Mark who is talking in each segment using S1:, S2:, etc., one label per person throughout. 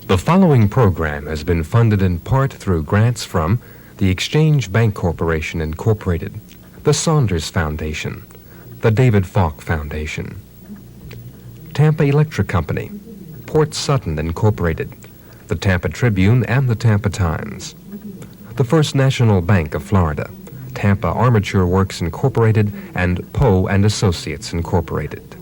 S1: The following program has been funded in part through grants from the Exchange Bank Corporation, Incorporated, the Saunders Foundation, the David Falk Foundation, Tampa Electric Company, Port Sutton, Incorporated, the Tampa Tribune and the Tampa Times, the First National Bank of Florida, Tampa Armature Works, Incorporated, and Poe and Associates, Incorporated.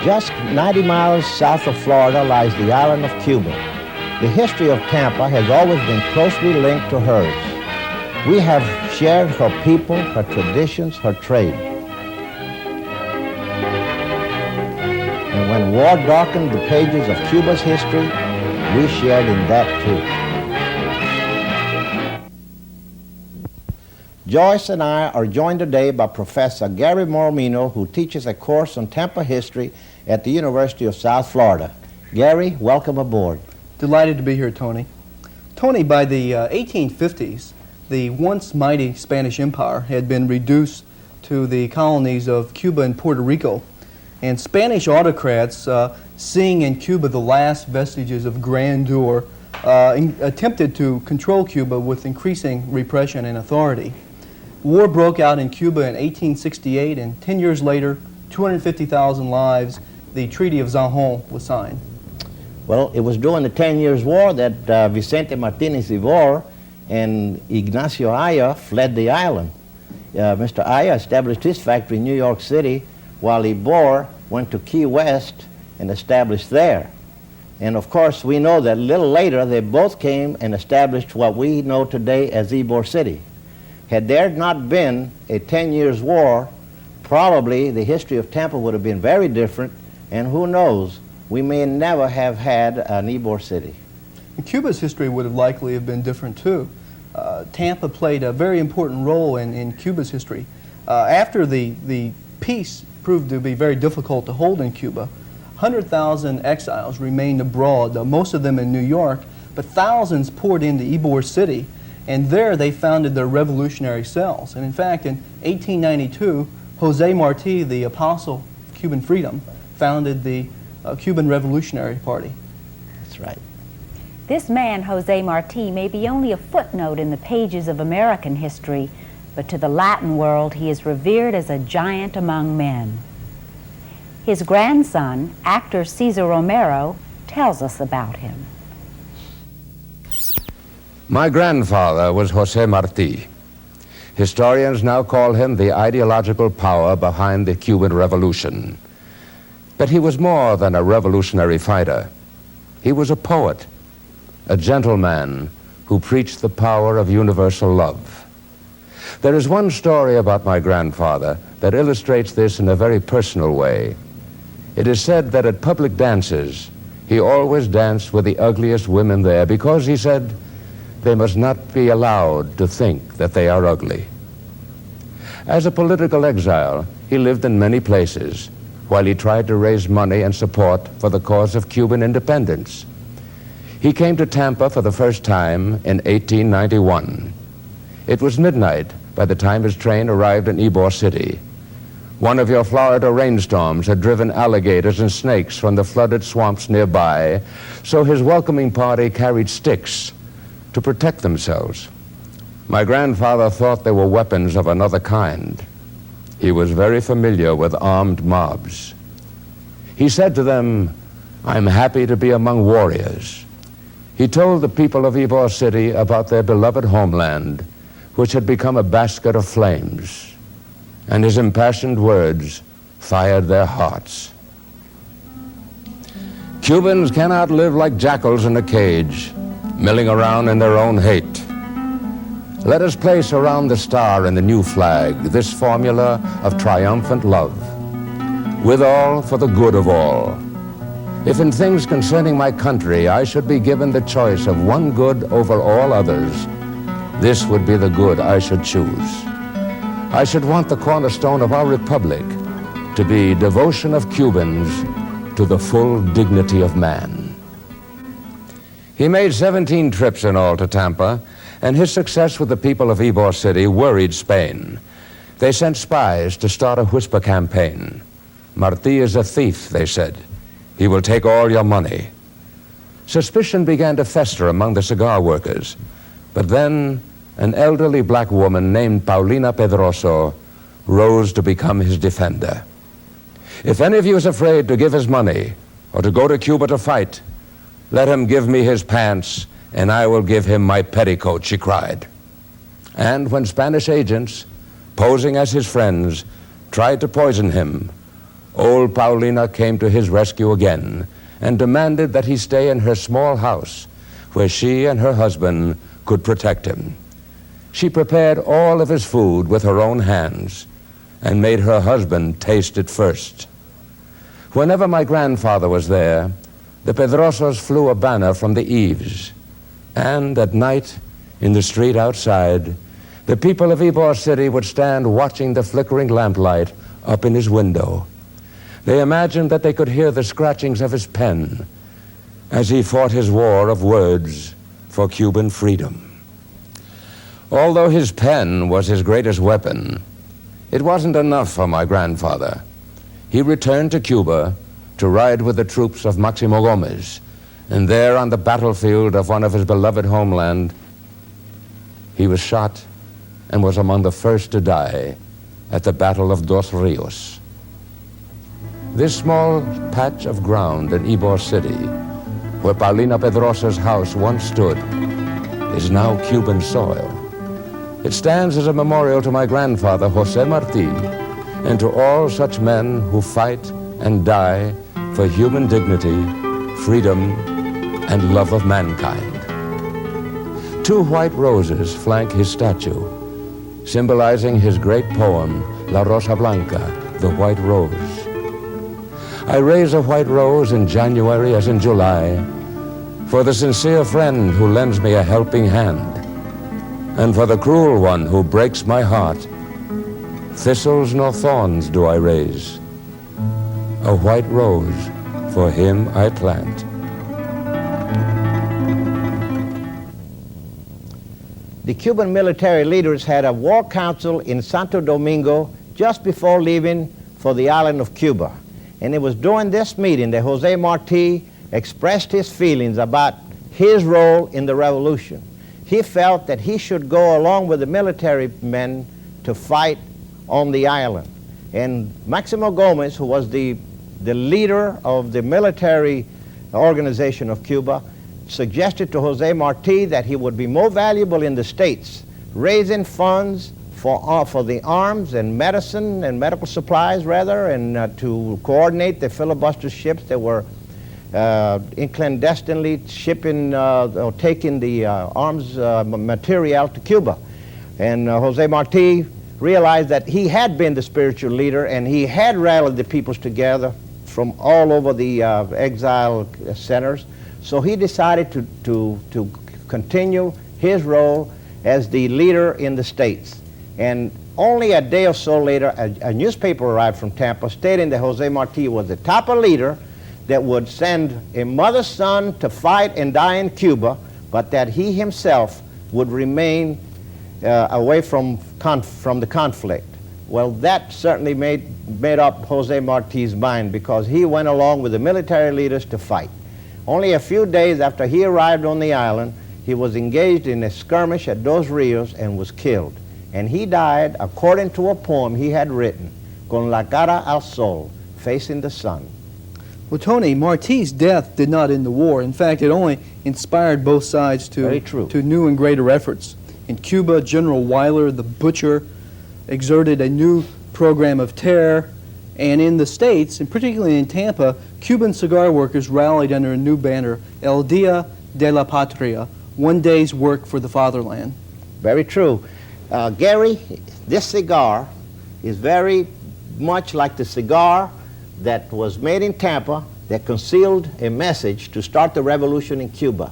S2: Just 90 miles south of Florida lies the island of Cuba. The history of Tampa has always been closely linked to hers. We have shared her people, her traditions, her trade. And when war darkened the pages of Cuba's history, we shared in that too. Joyce and I are joined today by Professor Gary Mormino, who teaches a course on Tampa history at the University of South Florida. Gary, welcome aboard.
S3: Delighted to be here, Tony. Tony, by the 1850s, the once mighty Spanish Empire had been reduced to the colonies of Cuba and Puerto Rico, and Spanish autocrats, seeing in Cuba the last vestiges of grandeur, attempted to control Cuba with increasing repression and authority. War broke out in Cuba in 1868, and 10 years later, 250,000 lives, the Treaty of Zanjon was signed.
S2: Well, it was during the 10 Years' War that Vicente Martinez Ivor and Ignacio Aya fled the island. Mr. Aya established his factory in New York City, while Ivor went to Key West and established there. And of course, we know that a little later, they both came and established what we know today as Ybor City. Had there not been a 10 Years' War, probably the history of Tampa would have been very different, and who knows, we may never have had an Ybor City.
S3: And Cuba's history would have likely have been different too. Tampa played a very important role in Cuba's history. After the peace proved to be very difficult to hold in Cuba, 100,000 exiles remained abroad, most of them in New York, but thousands poured into Ybor City, and there they founded their revolutionary cells. And in fact, in 1892, Jose Marti, the apostle of Cuban freedom, founded the Cuban Revolutionary Party.
S2: That's right.
S4: This man, Jose Marti, may be only a footnote in the pages of American history, but to the Latin world he is revered as a giant among men. His grandson, actor Cesar Romero, tells us about him.
S5: My grandfather was Jose Marti. Historians now call him the ideological power behind the Cuban Revolution. But he was more than a revolutionary fighter. He was a poet, a gentleman who preached the power of universal love. There is one story about my grandfather that illustrates this in a very personal way. It is said that at public dances, he always danced with the ugliest women there because, he said, they must not be allowed to think that they are ugly. As a political exile, he lived in many places while he tried to raise money and support for the cause of Cuban independence. He came to Tampa for the first time in 1891. It was midnight by the time his train arrived in Ybor City. One of your Florida rainstorms had driven alligators and snakes from the flooded swamps nearby, so his welcoming party carried sticks to protect themselves. My grandfather thought they were weapons of another kind. He was very familiar with armed mobs. He said to them, "I'm happy to be among warriors." He told the people of Ybor City about their beloved homeland, which had become a basket of flames, and his impassioned words fired their hearts. Cubans cannot live like jackals in a cage, milling around in their own hate. Let us place around the star and the new flag this formula of triumphant love, with all for the good of all. If in things concerning my country I should be given the choice of one good over all others, this would be the good I should choose. I should want the cornerstone of our republic to be devotion of Cubans to the full dignity of man. He made 17 trips in all to Tampa, and his success with the people of Ybor City worried Spain. They sent spies to start a whisper campaign. Martí is a thief, they said. He will take all your money. Suspicion began to fester among the cigar workers, but then an elderly black woman named Paulina Pedroso rose to become his defender. If any of you is afraid to give his money or to go to Cuba to fight, let him give me his pants and I will give him my petticoat, she cried. And when Spanish agents, posing as his friends, tried to poison him, old Paulina came to his rescue again and demanded that he stay in her small house where she and her husband could protect him. She prepared all of his food with her own hands and made her husband taste it first. Whenever my grandfather was there, the Pedrosos flew a banner from the eaves, and at night, in the street outside, the people of Ybor City would stand watching the flickering lamplight up in his window. They imagined that they could hear the scratchings of his pen as he fought his war of words for Cuban freedom. Although his pen was his greatest weapon, it wasn't enough for my grandfather. He returned to Cuba to ride with the troops of Máximo Gómez, and there on the battlefield of one of his beloved homeland, he was shot and was among the first to die at the Battle of Dos Rios. This small patch of ground in Ybor City, where Paulina Pedrosa's house once stood, is now Cuban soil. It stands as a memorial to my grandfather, Jose Marti, and to all such men who fight and die for human dignity, freedom, and love of mankind. 2 white roses flank his statue, symbolizing his great poem, La Rosa Blanca, the White Rose. I raise a white rose in January as in July for the sincere friend who lends me a helping hand, and for the cruel one who breaks my heart. Thistles nor thorns do I raise. A white rose for him I plant.
S2: The Cuban military leaders had a war council in Santo Domingo just before leaving for the island of Cuba. And it was during this meeting that Jose Marti expressed his feelings about his role in the revolution. He felt that he should go along with the military men to fight on the island. And Máximo Gómez, who was the leader of the military organization of Cuba, suggested to Jose Marti that he would be more valuable in the States, raising funds for the arms and medicine and medical supplies, rather, and to coordinate the filibuster ships that were clandestinely shipping or taking the arms material to Cuba. And Jose Marti realized that he had been the spiritual leader and he had rallied the peoples together from all over the exile centers. So he decided to continue his role as the leader in the States. And only a day or so later, a newspaper arrived from Tampa stating that Jose Marti was the type of leader that would send a mother's son to fight and die in Cuba, but that he himself would remain away from the conflict. Well, that certainly made up Jose Marti's mind, because he went along with the military leaders to fight. Only a few days after he arrived on the island, he was engaged in a skirmish at Dos Rios and was killed. And he died according to a poem he had written, Con la cara al sol, facing the sun.
S3: Well, Tony, Marti's death did not end the war. In fact, it only inspired both sides to new and greater efforts. In Cuba, General Weyler, the butcher, exerted a new program of terror. And in the States, and particularly in Tampa, Cuban cigar workers rallied under a new banner, El Día de la Patria, one day's work for the fatherland.
S2: Very true. Gary, this cigar is very much like the cigar that was made in Tampa that concealed a message to start the revolution in Cuba.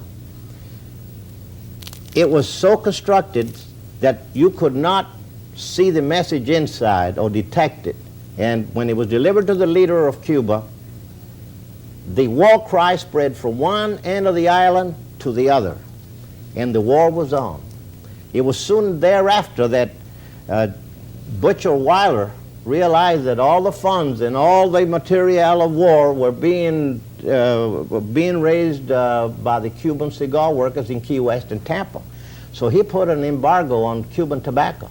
S2: It was so constructed that you could not see the message inside or detect it. And when it was delivered to the leader of Cuba, the war cry spread from one end of the island to the other, and the war was on. It was soon thereafter that Butcher Wyler realized that all the funds and all the material of war were being raised by the Cuban cigar workers in Key West and Tampa. So he put an embargo on Cuban tobacco.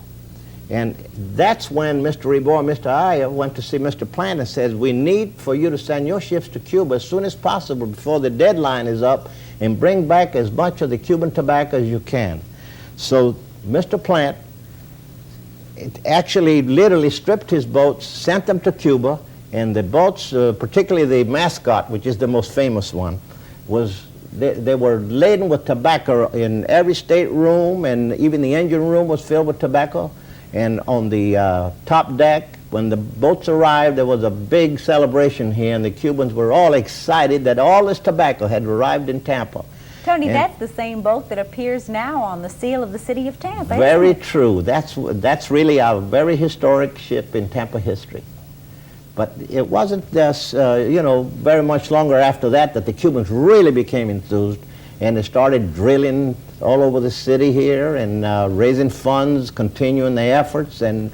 S2: And that's when Mr. Rebor and Mr. Aya went to see Mr. Plant and says, we need for you to send your ships to Cuba as soon as possible before the deadline is up and bring back as much of the Cuban tobacco as you can. So Mr. Plant actually literally stripped his boats, sent them to Cuba, and the boats, particularly the Mascot, which is the most famous one, they were laden with tobacco in every stateroom, and even the engine room was filled with tobacco. And on the top deck, when the boats arrived, there was a big celebration here, and the Cubans were all excited that all this tobacco had arrived in Tampa.
S4: Tony, that's the same boat that appears now on the seal of the city of Tampa.
S2: Very true. That's really a very historic ship in Tampa history. But it wasn't, very much longer after that the Cubans really became enthused, and they started drilling all over the city here and raising funds, continuing the efforts, and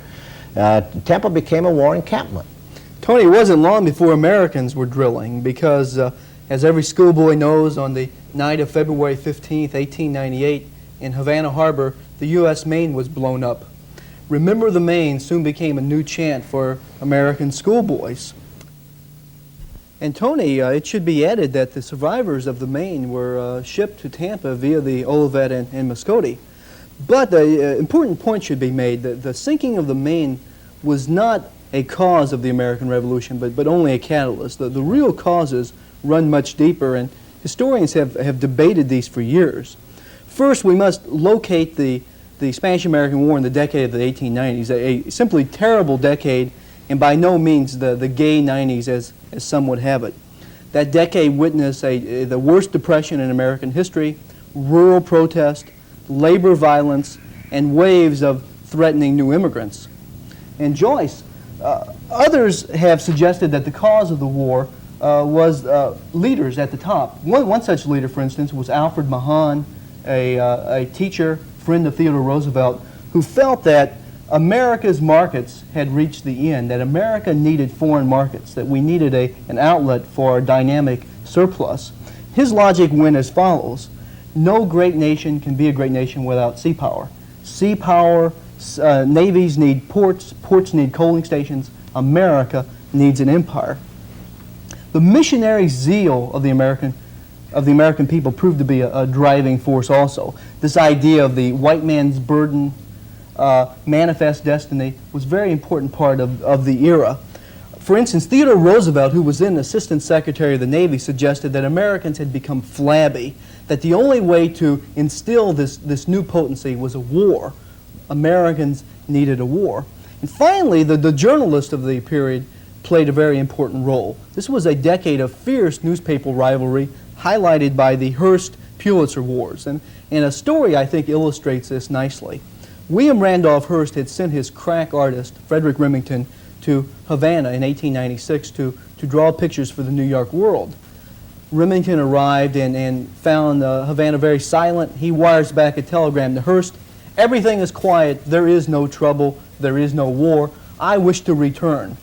S2: Tampa became a war encampment.
S3: Tony, it wasn't long before Americans were drilling because, as every schoolboy knows, on the night of February 15th, 1898, in Havana Harbor, the U.S. Maine was blown up. Remember the Maine soon became a new chant for American schoolboys. And Tony, it should be added that the survivors of the Maine were shipped to Tampa via the Olivet and Muscogee. But the important point should be made that the sinking of the Maine was not a cause of the American Revolution, but only a catalyst. The real causes run much deeper, and historians have debated these for years. First, we must locate the Spanish-American War in the decade of the 1890s, a simply terrible decade, and by no means the gay 90s as some would have it. That decade witnessed the worst depression in American history, rural protest, labor violence, and waves of threatening new immigrants. And Joyce, others have suggested that the cause of the war was leaders at the top. One such leader, for instance, was Alfred Mahan, a teacher, friend of Theodore Roosevelt, who felt that America's markets had reached the end, that America needed foreign markets, that we needed an outlet for our dynamic surplus. His logic went as follows: no great nation can be a great nation without sea power. Sea power, navies need ports, ports need coaling stations, America needs an empire. The missionary zeal of the American people proved to be a driving force also. This idea of the white man's burden, manifest destiny, was a very important part of the era. For instance, Theodore Roosevelt, who was then Assistant Secretary of the Navy, suggested that Americans had become flabby, that the only way to instill this new potency was a war. Americans needed a war. And finally, the journalists of the period played a very important role. This was a decade of fierce newspaper rivalry, highlighted by the Hearst-Pulitzer Wars. And a story, I think, illustrates this nicely. William Randolph Hearst had sent his crack artist, Frederick Remington, to Havana in 1896 to draw pictures for the New York World. Remington arrived and found Havana very silent. He wires back a telegram to Hearst: "Everything is quiet, there is no trouble, there is no war, I wish to return."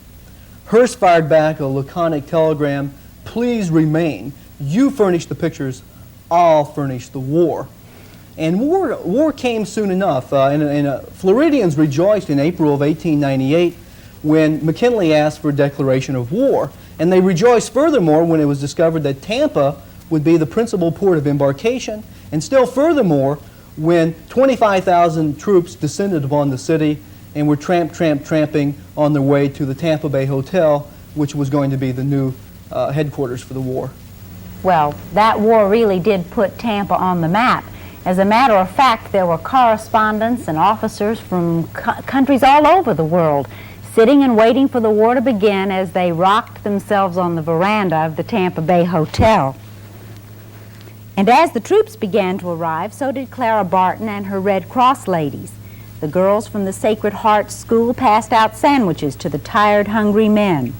S3: Hearst fired back a laconic telegram: "Please remain. You furnish the pictures, I'll furnish the war." And war came soon enough. Floridians rejoiced in April of 1898 when McKinley asked for a declaration of war. And they rejoiced furthermore when it was discovered that Tampa would be the principal port of embarkation, and still furthermore when 25,000 troops descended upon the city and were tramping on their way to the Tampa Bay Hotel, which was going to be the new headquarters for the war.
S4: Well, that war really did put Tampa on the map. As a matter of fact, there were correspondents and officers from countries all over the world sitting and waiting for the war to begin as they rocked themselves on the veranda of the Tampa Bay Hotel. And as the troops began to arrive, so did Clara Barton and her Red Cross ladies. The girls from the Sacred Heart School passed out sandwiches to the tired, hungry men.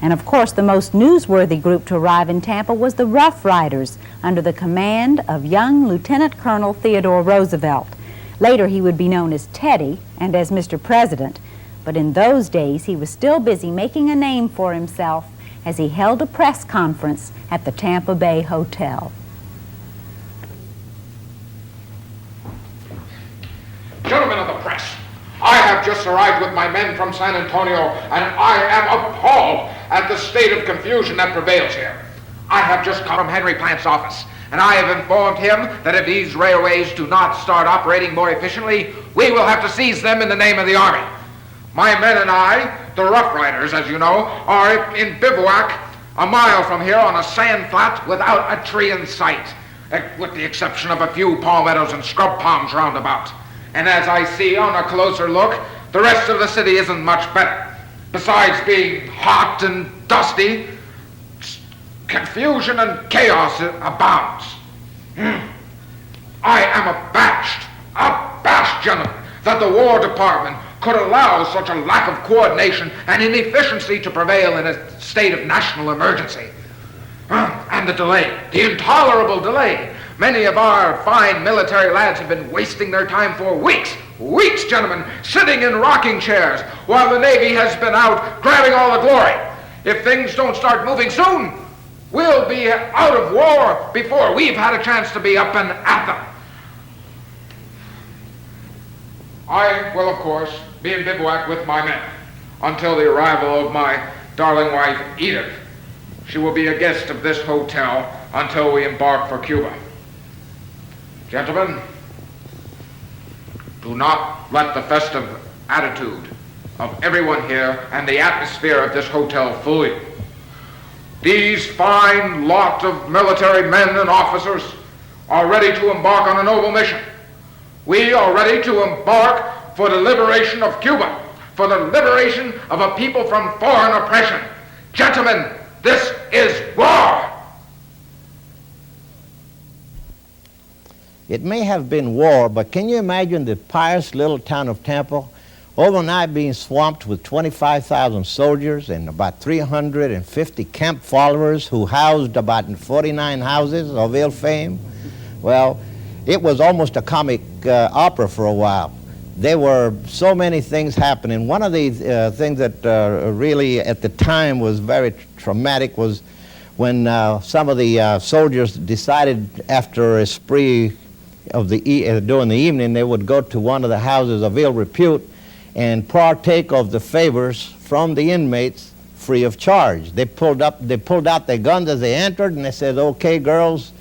S4: And of course, the most newsworthy group to arrive in Tampa was the Rough Riders, under the command of young Lieutenant Colonel Theodore Roosevelt. Later, he would be known as Teddy and as Mr. President, but in those days, he was still busy making a name for himself as he held a press conference at the Tampa Bay Hotel.
S6: Gentlemen of the press, I have just arrived with my men from San Antonio, and I am appalled at the state of confusion that prevails here. I have just come from Henry Plant's office, and I have informed him that if these railways do not start operating more efficiently, we will have to seize them in the name of the Army. My men and I, the Rough Riders, as you know, are in bivouac a mile from here on a sand flat without a tree in sight, with the exception of a few palmettos and scrub palms round about. And as I see on a closer look, the rest of the city isn't much better. Besides being hot and dusty, confusion and chaos abounds. I am abashed, gentlemen, that the War Department could allow such a lack of coordination and inefficiency to prevail in a state of national emergency. And the delay, the intolerable delay. Many of our fine military lads have been wasting their time for weeks, gentlemen, sitting in rocking chairs, while the Navy has been out grabbing all the glory. If things don't start moving soon, we'll be out of war before we've had a chance to be up and at them. I will, of course, be in bivouac with my men until the arrival of my darling wife, Edith. She will be a guest of this hotel until we embark for Cuba. Gentlemen, do not let the festive attitude of everyone here and the atmosphere of this hotel fool you. These fine lot of military men and officers are ready to embark on a noble mission. We are ready to embark for the liberation of Cuba, for the liberation of a people from foreign oppression. Gentlemen, this is war!
S2: It may have been war, but can you imagine the pious little town of Tampa overnight being swamped with 25,000 soldiers and about 350 camp followers who housed about 49 houses of ill fame? Well, it was almost a comic opera for a while. There were so many things happening. One of the things that really at the time was very traumatic was when some of the soldiers decided after a spree of during the evening, they would go to one of the houses of ill repute and partake of the favors from the inmates free of charge. They pulled out their guns as they entered, and they said, "Okay, girls,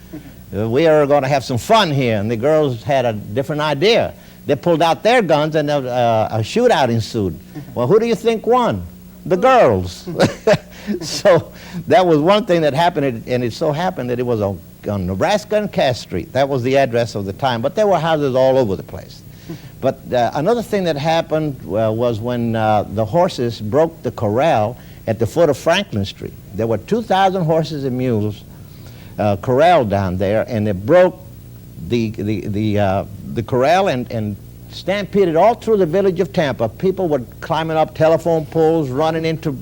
S2: we are going to have some fun here." And the girls had a different idea. They pulled out their guns, and a shootout ensued. Well, who do you think won? The girls. So that was one thing that happened, and it so happened that it was on Nebraska and Cass Street. That was the address of the time, but there were houses all over the place. But another thing that happened was when the horses broke the corral at the foot of Franklin Street. There were 2,000 horses and mules corralled down there, and they broke the corral and stampeded all through the village of Tampa. People were climbing up telephone poles, running into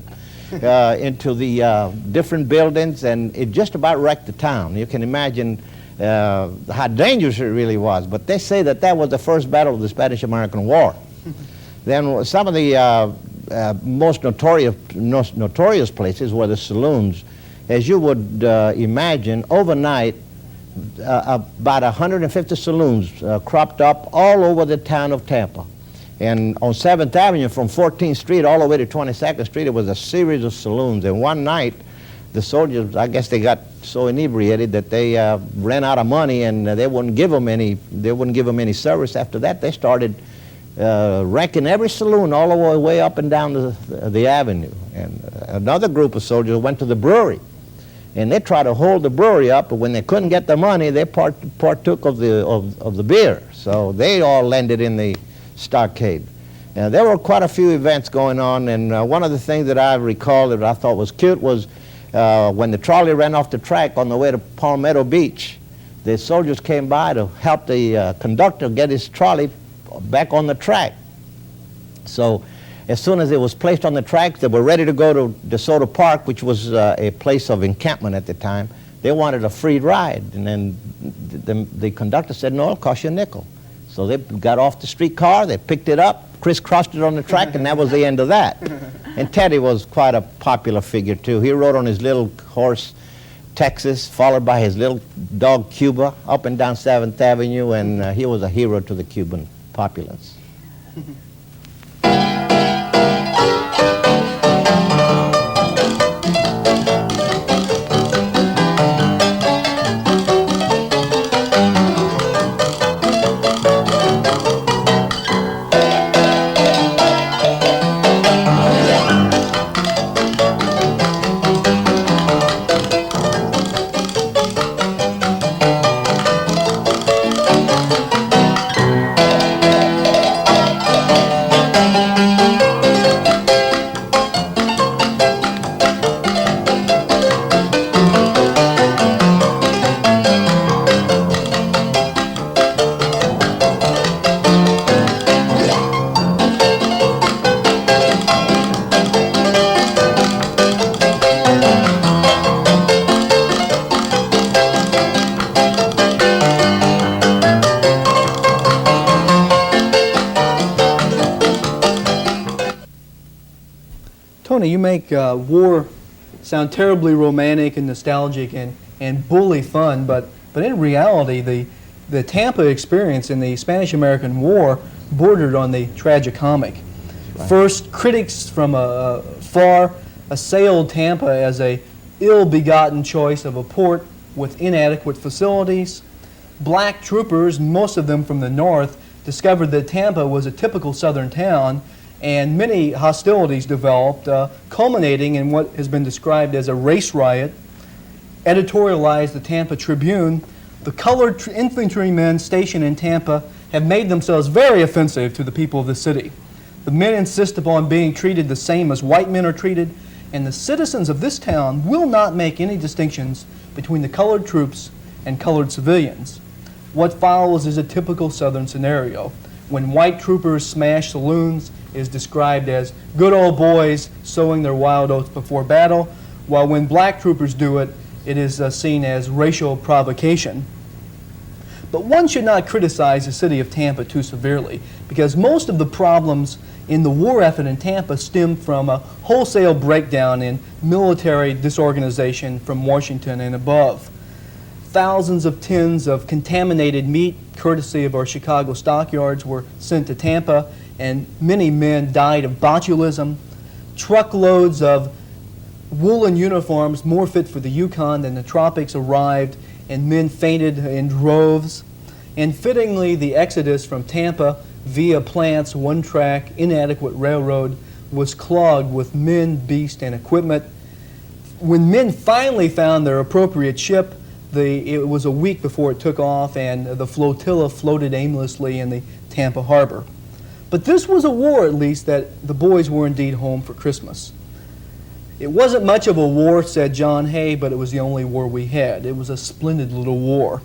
S2: the different buildings, and it just about wrecked the town. You can imagine how dangerous it really was. But they say that that was the first battle of the Spanish-American War. Then some of the most notorious places were the saloons. As you would imagine, overnight, about 150 saloons cropped up all over the town of Tampa. And on 7th Avenue from 14th Street all the way to 22nd Street, it was a series of saloons. And one night, the soldiers, I guess they got so inebriated that they ran out of money, and they wouldn't give them any service. After that, they started wrecking every saloon all the way up and down the avenue. And another group of soldiers went to the brewery, and they tried to hold the brewery up, but when they couldn't get the money, they partook of the beer. So they all landed in the stockade. There were quite a few events going on, and one of the things that I recall that I thought was cute was when the trolley ran off the track on the way to Palmetto Beach. The soldiers came by to help the conductor get his trolley back on the track. So as soon as it was placed on the track, they were ready to go to DeSoto Park, which was a place of encampment at the time. They wanted a free ride, and then the conductor said, no, it'll cost you a nickel. So they got off the streetcar, they picked it up, crisscrossed it on the track, and that was the end of that. And Teddy was quite a popular figure too. He rode on his little horse, Texas, followed by his little dog Cuba, up and down 7th Avenue, and he was a hero to the Cuban populace.
S3: Tony, you make war sound terribly romantic and nostalgic and bully fun, but in reality, the Tampa experience in the Spanish-American War bordered on the tragicomic. Right. First, critics from afar assailed Tampa as a ill-begotten choice of a port with inadequate facilities. Black troopers, most of them from the north, discovered that Tampa was a typical southern town, and many hostilities developed, culminating in what has been described as a race riot. Editorialized the Tampa Tribune, the colored infantrymen stationed in Tampa have made themselves very offensive to the people of the city. The men insist upon being treated the same as white men are treated, and the citizens of this town will not make any distinctions between the colored troops and colored civilians. What follows is a typical southern scenario. When white troopers smash saloons, is described as good old boys sowing their wild oats before battle, while when black troopers do it, it is seen as racial provocation. But one should not criticize the city of Tampa too severely, because most of the problems in the war effort in Tampa stemmed from a wholesale breakdown in military disorganization from Washington and above. Thousands of tins of contaminated meat, courtesy of our Chicago stockyards, were sent to Tampa, and many men died of botulism. Truckloads of woolen uniforms more fit for the Yukon than the tropics arrived, and men fainted in droves. And fittingly, the exodus from Tampa via Plante's one-track, inadequate railroad was clogged with men, beasts, and equipment. When men finally found their appropriate ship, it was a week before it took off, and the flotilla floated aimlessly in the Tampa harbor. But this was a war, at least, that the boys were indeed home for Christmas. It wasn't much of a war, said John Hay, but it was the only war we had. It was a splendid little war.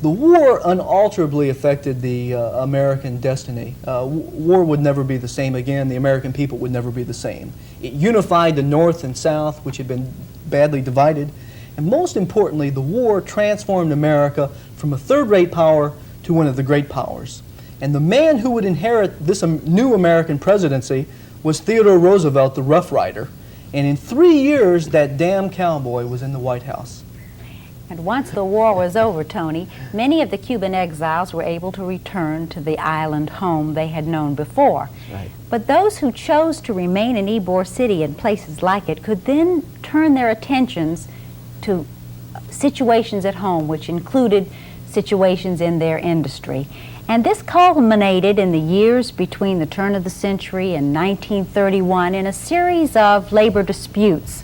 S3: The war unalterably affected the American destiny. War would never be the same again. The American people would never be the same. It unified the North and South, which had been badly divided. And most importantly, the war transformed America from a third-rate power to one of the great powers. And the man who would inherit this new American presidency was Theodore Roosevelt, the Rough Rider. And in 3 years, that damn cowboy was in the White House.
S4: And once the war was over, Tony, many of the Cuban exiles were able to return to the island home they had known before.
S2: Right.
S4: But those who chose to remain in Ybor City and places like it could then turn their attentions to situations at home, which included situations in their industry. And this culminated in the years between the turn of the century and 1931 in a series of labor disputes.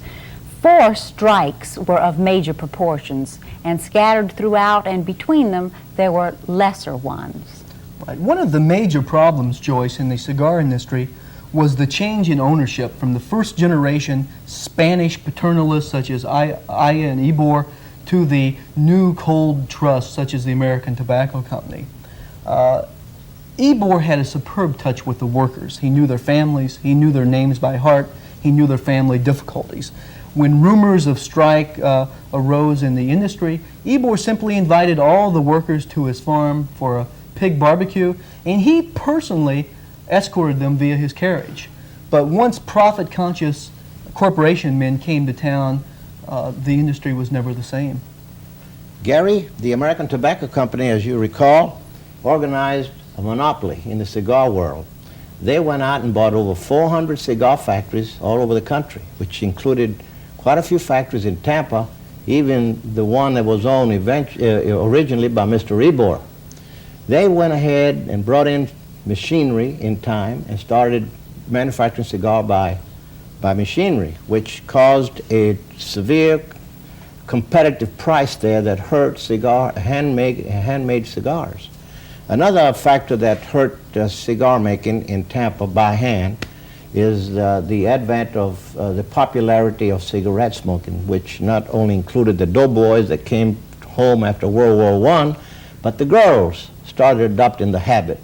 S4: 4 strikes were of major proportions, and scattered throughout and between them there were lesser ones.
S3: Right. One of the major problems, Joyce, in the cigar industry was the change in ownership from the first generation Spanish paternalists such as Aya and Ybor to the new cold trusts such as the American Tobacco Company. Ybor had a superb touch with the workers. He knew their families, he knew their names by heart, he knew their family difficulties. When rumors of strike arose in the industry, Ybor simply invited all the workers to his farm for a pig barbecue, and he personally escorted them via his carriage. But once profit-conscious corporation men came to town, the industry was never the same.
S2: Gary, the American Tobacco Company, as you recall, organized a monopoly in the cigar world. They went out and bought over 400 cigar factories all over the country, which included quite a few factories in Tampa, even the one that was owned originally by Mr. Ybor. They went ahead and brought in machinery in time and started manufacturing cigar by machinery, which caused a severe competitive price there that hurt handmade cigars. Another factor that hurt cigar making in Tampa by hand is the advent of the popularity of cigarette smoking, which not only included the doughboys that came home after World War I, but the girls started adopting the habit.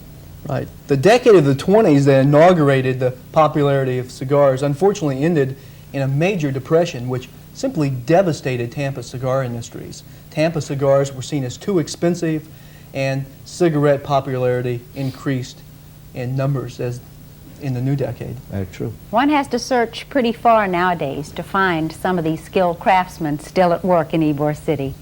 S3: Right. The decade of the 20s that inaugurated the popularity of cigars unfortunately ended in a major depression which simply devastated Tampa's cigar industries. Tampa cigars were seen as too expensive, and cigarette popularity increased in numbers as in the new decade.
S2: Very true.
S4: One has to search pretty far nowadays to find some of these skilled craftsmen still at work in Ybor City.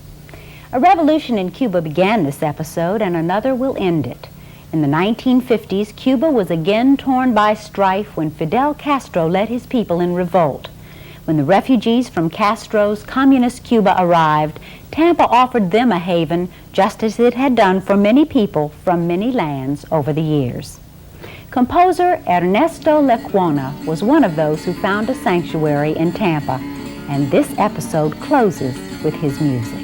S4: A revolution in Cuba began this episode, and another will end it. In the 1950s, Cuba was again torn by strife when Fidel Castro led his people in revolt. When the refugees from Castro's communist Cuba arrived, Tampa offered them a haven, just as it had done for many people from many lands over the years. Composer Ernesto Lecuona was one of those who found a sanctuary in Tampa, and this episode closes with his music.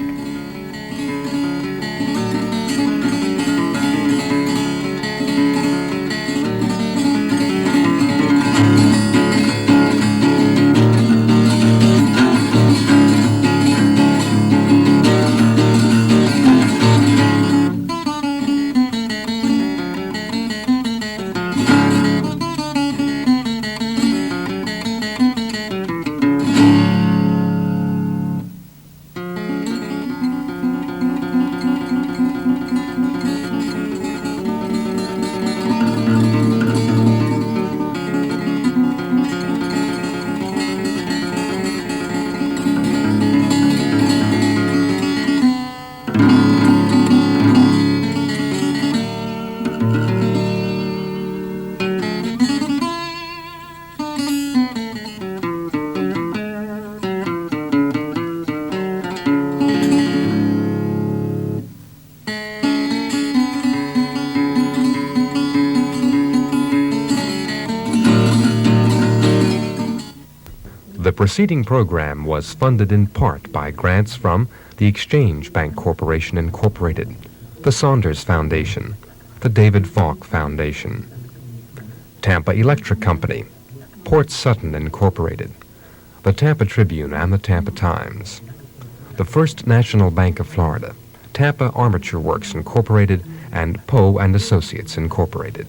S1: The preceding program was funded in part by grants from the Exchange Bank Corporation Incorporated, the Saunders Foundation, the David Falk Foundation, Tampa Electric Company, Port Sutton Incorporated, the Tampa Tribune and the Tampa Times, the First National Bank of Florida, Tampa Armature Works Incorporated, and Poe and Associates Incorporated.